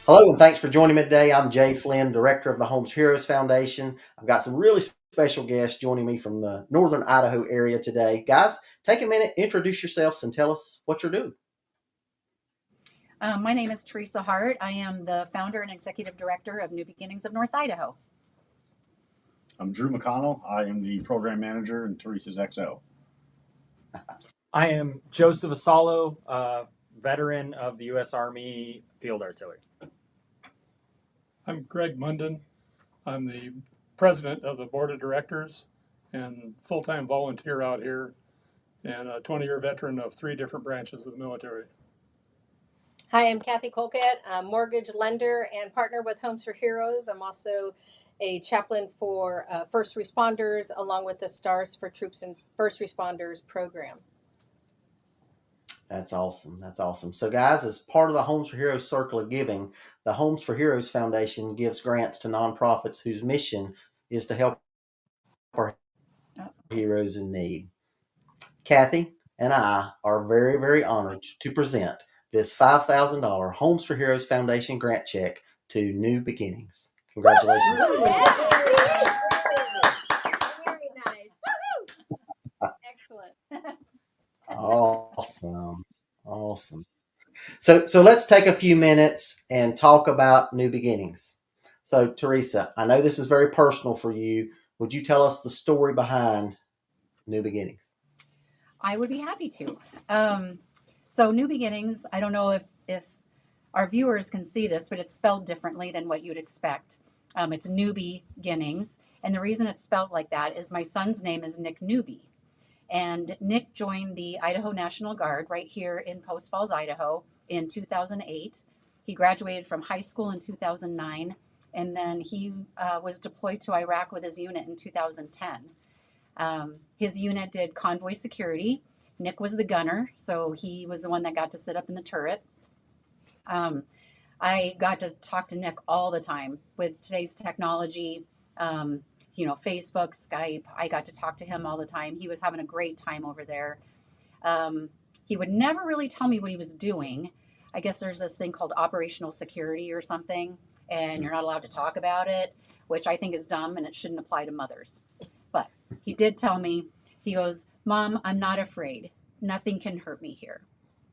Hello, and thanks for joining me today. I'm Jay Flynn, Director of the Homes Heroes Foundation. I've got some really special guests joining me from the northern Idaho area today. Guys, take a minute, introduce yourselves, and tell us what you're doing. My name is Teresa Hart. I am the founder and executive director of Newby-Ginnings of North Idaho. I'm Drew McConnell. I am the program manager in Teresa's XO. I am Joseph Asalo, veteran of the U.S. Army Field Artillery. I'm Greg Munden. I'm the president of the board of directors and full-time volunteer out here and a 20-year veteran of 3 different branches of the military. Hi, I'm Kathy Colcat, a mortgage lender and partner with Homes for Heroes. I'm also a chaplain for first responders, along with the Stars for Troops and First Responders program. That's awesome. That's awesome. So, guys, as part of the Homes for Heroes Circle of Giving, the Homes for Heroes Foundation gives grants to nonprofits whose mission is to help our heroes in need. Kathy and I are very, very honored to present this $5,000 Homes for Heroes Foundation grant check to Newby-Ginnings. Congratulations. Very nice. Excellent. Awesome. Awesome. So let's take a few minutes and talk about Newby-Ginnings. So, Teresa, I know this is very personal for you. Would you tell us the story behind Newby-Ginnings? I would be happy to. So Newby-Ginnings, I don't know if our viewers can see this, but it's spelled differently than what you'd expect. It's Newby-Ginnings, and the reason it's spelled like that is my son's name is Nick Newby. And Nick joined the Idaho National Guard right here in Post Falls, Idaho in 2008. He graduated from high school in 2009, and then he was deployed to Iraq with his unit in 2010. His unit did convoy security. Nick was the gunner, so he was the one that got to sit up in the turret. I got to talk to Nick all the time with today's technology. Facebook, Skype. I got to talk to him all the time. He was having a great time over there. He would never really tell me what he was doing. I guess there's this thing called operational security or something, and you're not allowed to talk about it, which I think is dumb and it shouldn't apply to mothers. But he did tell me, he goes, "Mom, I'm not afraid. Nothing can hurt me here."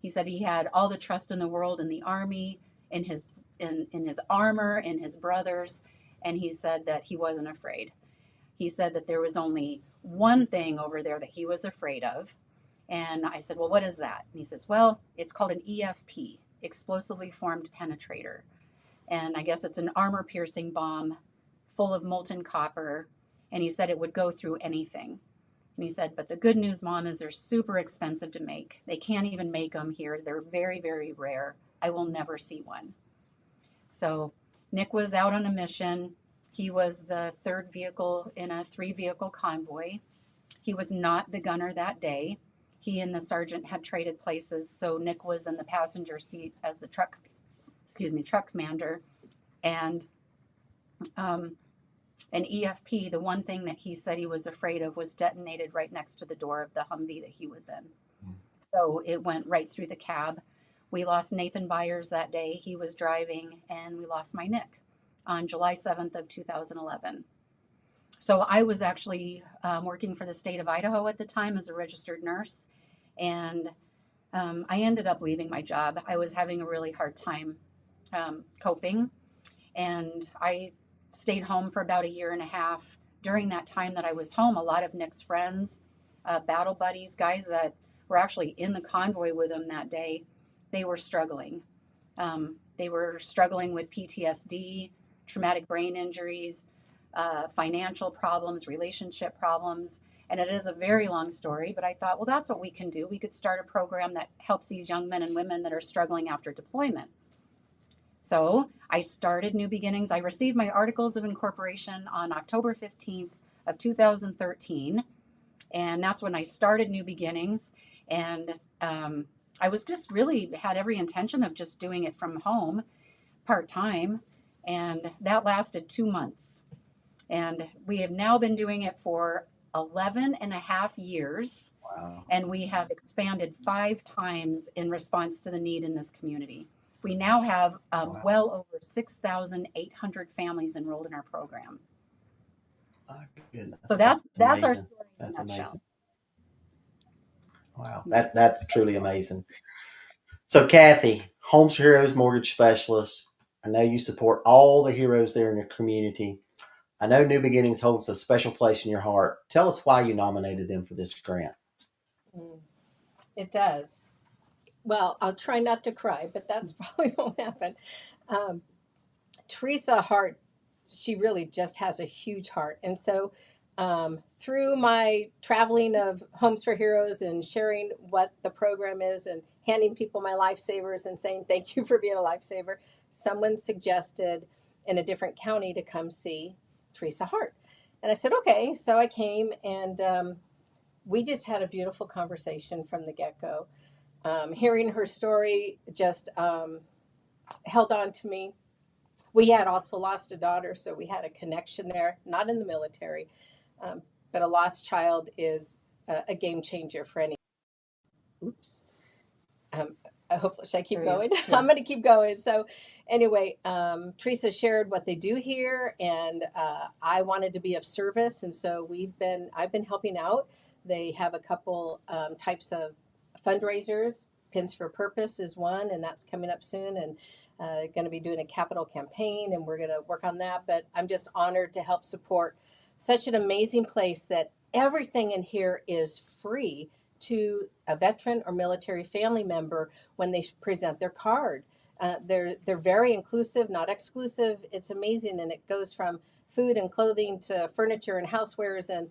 He said he had all the trust in the world in the Army, in his armor, in his brothers, and he said that he wasn't afraid. He said that there was only one thing over there that he was afraid of. And I said, "Well, what is that?" And he says, "Well, it's called an EFP, explosively formed penetrator. And I guess it's an armor piercing bomb full of molten copper." And he said it would go through anything. And he said, "But the good news, Mom, is they're super expensive to make. They can't even make them here. They're very, very rare. I will never see one." So Nick was out on a mission. He was the third vehicle in a 3-vehicle convoy. He was not the gunner that day. He and the sergeant had traded places, so Nick was in the passenger seat as the truck commander. And an EFP, the one thing that he said he was afraid of, was detonated right next to the door of the Humvee that he was in. So it went right through the cab. We lost Nathan Byers that day. He was driving, and we lost my Nick on July 7th of 2011. So I was actually working for the state of Idaho at the time as a registered nurse, and I ended up leaving my job. I was having a really hard time coping, and I stayed home for about a year and a half. During that time that I was home, a lot of Nick's friends, battle buddies, guys that were actually in the convoy with him that day, they were struggling. They were struggling with PTSD, traumatic brain injuries, financial problems, relationship problems. And it is a very long story, but I thought, well, that's what we can do. We could start a program that helps these young men and women that are struggling after deployment. So I started Newby-Ginnings. I received my articles of incorporation on October 15th of 2013. And that's when I started Newby-Ginnings. And I was just really had every intention of just doing it from home part-time. And that lasted 2 months. And we have now been doing it for 11 and a half years. Wow. And we have expanded 5 times in response to the need in this community. We now have Wow. well over 6,800 families enrolled in our program. My goodness. So that's our amazing. story in a That's nutshell. amazing. Wow. That's truly amazing. So, Kathy, Homes for Heroes mortgage specialist. I know you support all the heroes there in your community. I know New Beginnings holds a special place in your heart. Tell us why you nominated them for this grant. It does. Well, I'll try not to cry, but that's probably won't happen. Um, Teresa Hart, she really just has a huge heart. And so through my traveling of Homes for Heroes and sharing what the program is and handing people my lifesavers and saying thank you for being a lifesaver, someone suggested in a different county to come see Teresa Hart. And I said, okay. So I came and we just had a beautiful conversation from the get go. Hearing her story just held on to me. We had also lost a daughter, so we had a connection there, not in the military, but a lost child is a game changer for any. Oops. I hope, should I keep going? Yeah. I'm going to keep going. So, anyway, Teresa shared what they do here, and I wanted to be of service, and so I've been helping out. They have a couple types of fundraisers. Pins for Purpose is one, and that's coming up soon, and going to be doing a capital campaign, and we're going to work on that. But I'm just honored to help support such an amazing place that everything in here is free to a veteran or military family member when they present their card. They're very inclusive, not exclusive. It's amazing, and it goes from food and clothing to furniture and housewares and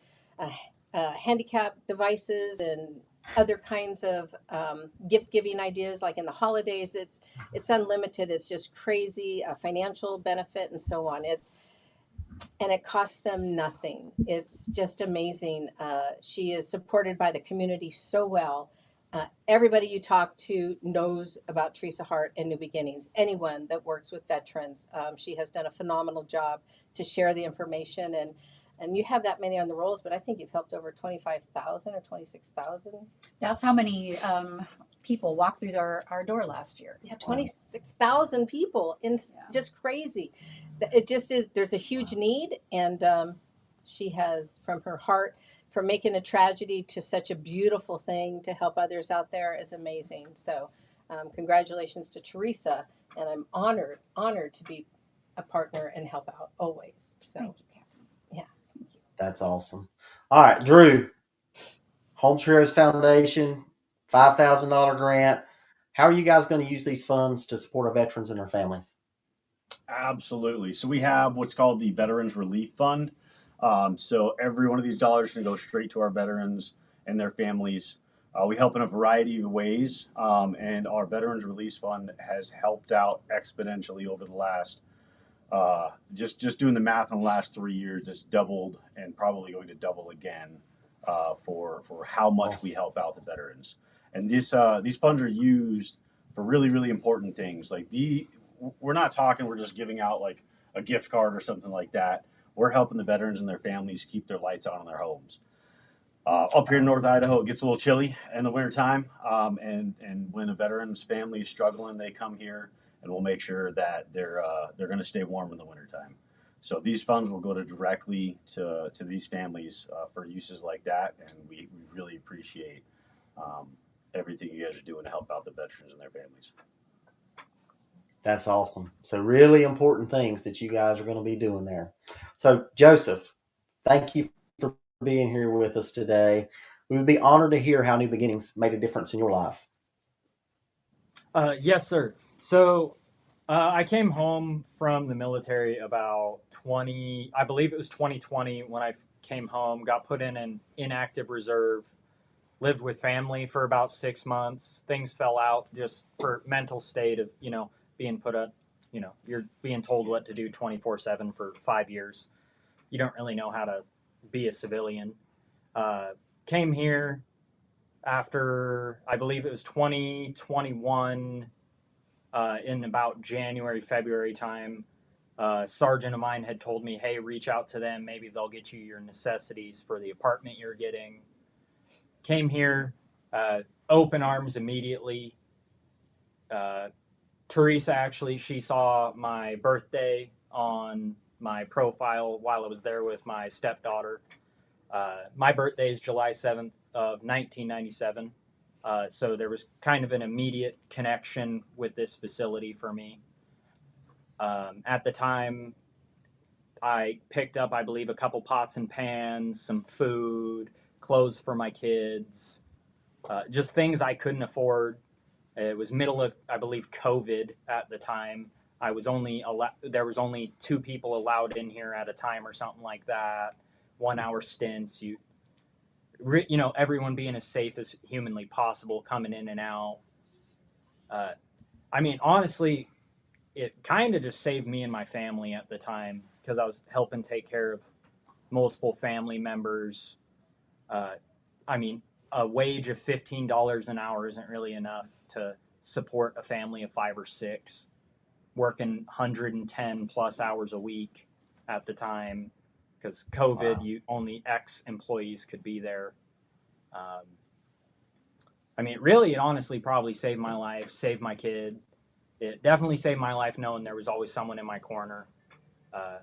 handicap devices and other kinds of gift giving ideas. Like in the holidays, it's unlimited. It's just crazy, financial benefit and so on. It costs them nothing. It's just amazing. She is supported by the community so well. Everybody you talk to knows about Teresa Hart and New Beginnings. Anyone that works with veterans, she has done a phenomenal job to share the information. And you have that many on the rolls, but I think you've helped over 25,000 or 26,000. That's how many people walked through our door last year. Yeah, 26,000 people. Just crazy. It just is. There's a huge need, and she has, from her heart, from making a tragedy to such a beautiful thing to help others out there is amazing. So, congratulations to Teresa, and I'm honored to be a partner and help out always. So, Thank you, Kathy. Yeah. Thank you. That's awesome. All right, Drew, Homes for Heroes Foundation, $5,000 grant. How are you guys going to use these funds to support our veterans and their families? Absolutely. So we have what's called the Veterans Relief Fund. So every one of these dollars can go straight to our veterans and their families. We help in a variety of ways, and our Veterans Relief Fund has helped out exponentially over the last. Just doing the math on the last 3 years, it's doubled and probably going to double again for how much we help out the veterans. And these funds are used for really, really important things. Like we're not talking, we're just giving out like a gift card or something like that. We're helping the veterans and their families keep their lights on in their homes. Up here in North Idaho, it gets a little chilly in the wintertime. And when a veteran's family is struggling, they come here and we'll make sure that they're going to stay warm in the wintertime. So these funds will go directly to these families for uses like that. And we really appreciate everything you guys are doing to help out the veterans and their families. That's awesome. So really important things that you guys are going to be doing there. So Joseph, thank you for being here with us today. We would be honored to hear how New Beginnings made a difference in your life. Yes, sir. So I came home from the military about I believe it was 2020 when I came home, got put in an inactive reserve, lived with family for about 6 months. Things fell out just for mental state of, being put up, you're being told what to do 24/7 for 5 years. You don't really know how to be a civilian. Came here after, I believe it was 2021, in about January, February time. Sergeant of mine had told me, hey, reach out to them. Maybe they'll get you your necessities for the apartment you're getting. Came here, open arms immediately. Teresa actually, she saw my birthday on my profile while I was there with my stepdaughter. My birthday is July 7th of 1997. So there was kind of an immediate connection with this facility for me. At the time, I picked up, I believe, a couple pots and pans, some food, clothes for my kids, just things I couldn't afford. It was middle of, I believe, COVID at the time. I was only there was only 2 people allowed in here at a time or something like that. 1 hour stints. Everyone being as safe as humanly possible, coming in and out. I mean, honestly, it kind of just saved me and my family at the time because I was helping take care of multiple family members. Uh, I mean, a wage of $15 an hour isn't really enough to support a family of 5 or 6, working 110 plus hours a week at the time because COVID, Wow. only X employees could be there. I mean, really, it honestly probably saved my life, saved my kid. It definitely saved my life knowing there was always someone in my corner. Uh,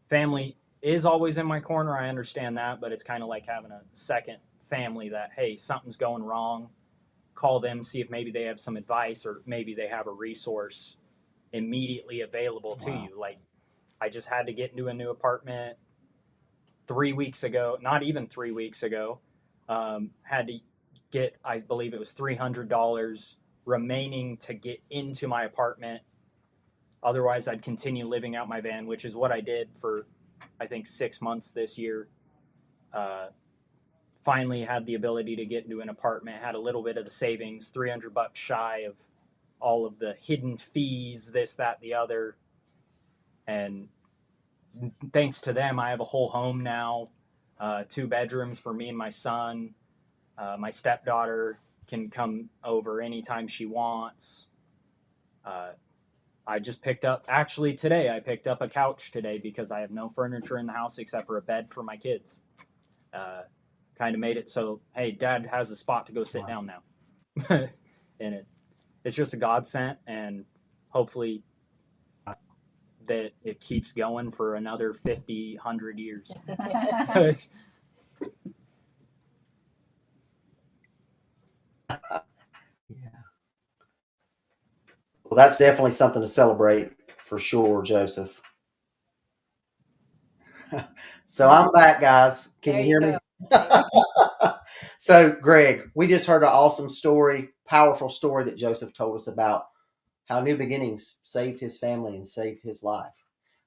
Family is always in my corner. I understand that, but it's kind of like having a second family that, hey, something's going wrong. Call them, see if maybe they have some advice or maybe they have a resource immediately available to Wow. you. Like, I just had to get into a new apartment 3 weeks ago, not even 3 weeks ago. Had to get, I believe it was $300 remaining to get into my apartment. Otherwise, I'd continue living out my van, which is what I did for, I think, 6 months this year. Uh, Finally had the ability to get into an apartment, had a little bit of the savings, $300 shy of all of the hidden fees, this, that, the other. And thanks to them, I have a whole home now, 2 bedrooms for me and my son. My stepdaughter can come over anytime she wants. I just picked up, actually today, I picked up a couch today because I have no furniture in the house except for a bed for my kids. Kind of made it so, hey, dad has a spot to go sit Wow. down now. And it's just a godsend, and hopefully that it keeps going for another 50, 100 years. Yeah. Well, that's definitely something to celebrate for sure, Joseph. So I'm back, guys. Can There you you hear go. me? So, Greg, we just heard an awesome story, powerful story that Joseph told us about how New Beginnings saved his family and saved his life.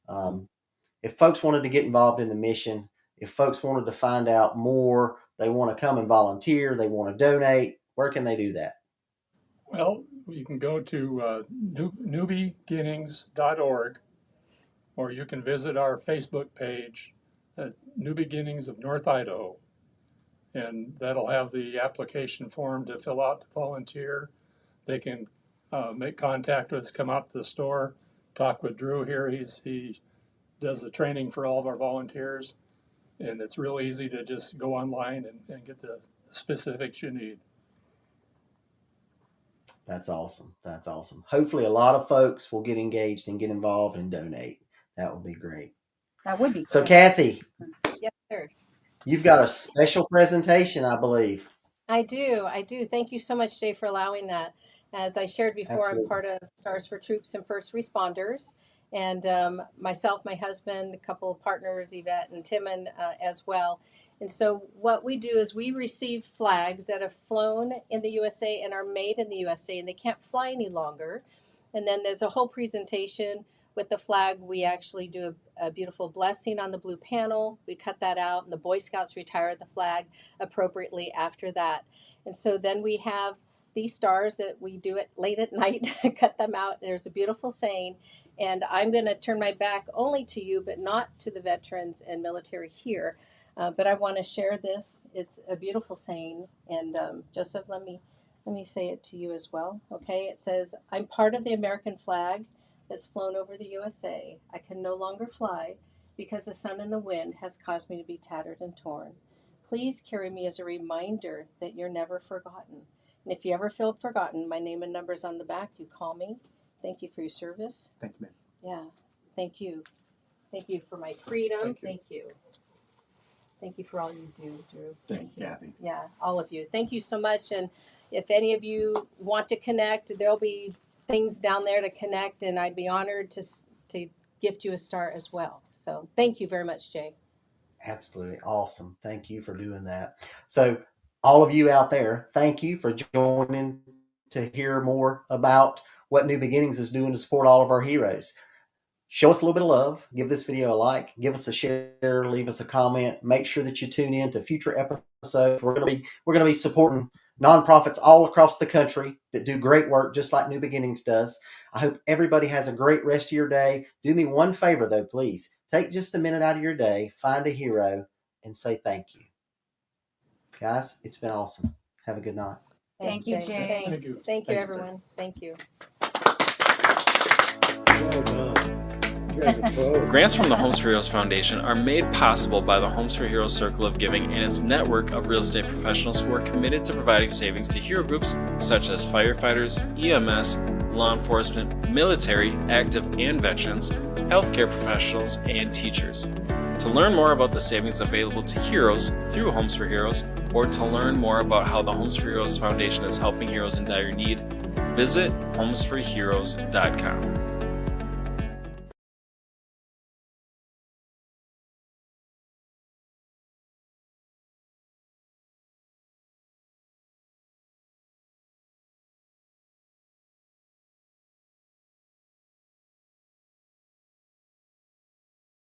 Um, if folks wanted to get involved in the mission, if folks wanted to find out more, they want to come and volunteer, they want to donate, where can they do that? Well, you can go to Newby-Ginnings.org, or you can visit our Facebook page at Newby-Ginnings of North Idaho. And that'll have the application form to fill out to volunteer. They can make contact with us, come out to the store, talk with Drew here. He does the training for all of our volunteers. And it's real easy to just go online and get the specifics you need. That's awesome. That's awesome. Hopefully, a lot of folks will get engaged and get involved and donate. That would be great. That would be So, great. Kathy, Yes, sir. you've got a special presentation, I believe. I do. I do. Thank you so much, Jay, for allowing that. As I shared before, I'm Absolutely. part of Stars for Troops and First Responders. And myself, my husband, a couple of partners, Yvette and Timon, as well. And so, what we do is we receive flags that have flown in the USA and are made in the USA, and they can't fly any longer. And then there's a whole presentation with the flag. We actually do a beautiful blessing on the blue panel. We cut that out, and the Boy Scouts retire the flag appropriately after that. And so then we have these stars that we do it late at night, cut them out. There's a beautiful saying. And I'm going to turn my back only to you, but not to the veterans and military here. But I want to share this. It's a beautiful saying. And Joseph, let me say it to you as well. Okay, it says, "I'm part of the American flag that's flown over the USA. I can no longer fly because the sun and the wind has caused me to be tattered and torn. Please carry me as a reminder that you're never forgotten. And if you ever feel forgotten, my name and number's on the back. You call me. Thank you for your service. Thank you, man. Yeah. Thank you. Thank you for my freedom. Thank you. Thank you. Thank you for all you do, Drew. Thank you, Kathy. Yeah, all of you. Thank you so much. And if any of you want to connect, there'll be things down there to connect, and I'd be honored to gift you a star as well. So thank you very much, Jay. Absolutely awesome. Thank you for doing that. So, all of you out there, thank you for joining to hear more about what New Beginnings is doing to support all of our heroes. Show us a little bit of love. Give this video a like. Give us a share. Leave us a comment. Make sure that you tune in to future episodes. We're gonna be supporting nonprofits all across the country that do great work, just like New Beginnings does. I hope everybody has a great rest of your day. Do me one favor though, please. Take just a minute out of your day, find a hero, and say thank you. Guys, it's been awesome. Have a good night. Thank you, Jay. Thank you. Thank you, Thank you, sir. everyone. Thank you. Well done. You guys are pros. Grants from the Homes for Heroes Foundation are made possible by the Homes for Heroes Circle of Giving and its network of real estate professionals who are committed to providing savings to hero groups such as firefighters, EMS, law enforcement, military, active and veterans, healthcare professionals, and teachers. To learn more about the savings available to heroes through Homes for Heroes, or to learn more about how the Homes for Heroes Foundation is helping heroes in dire need, visit homesforheroes.com.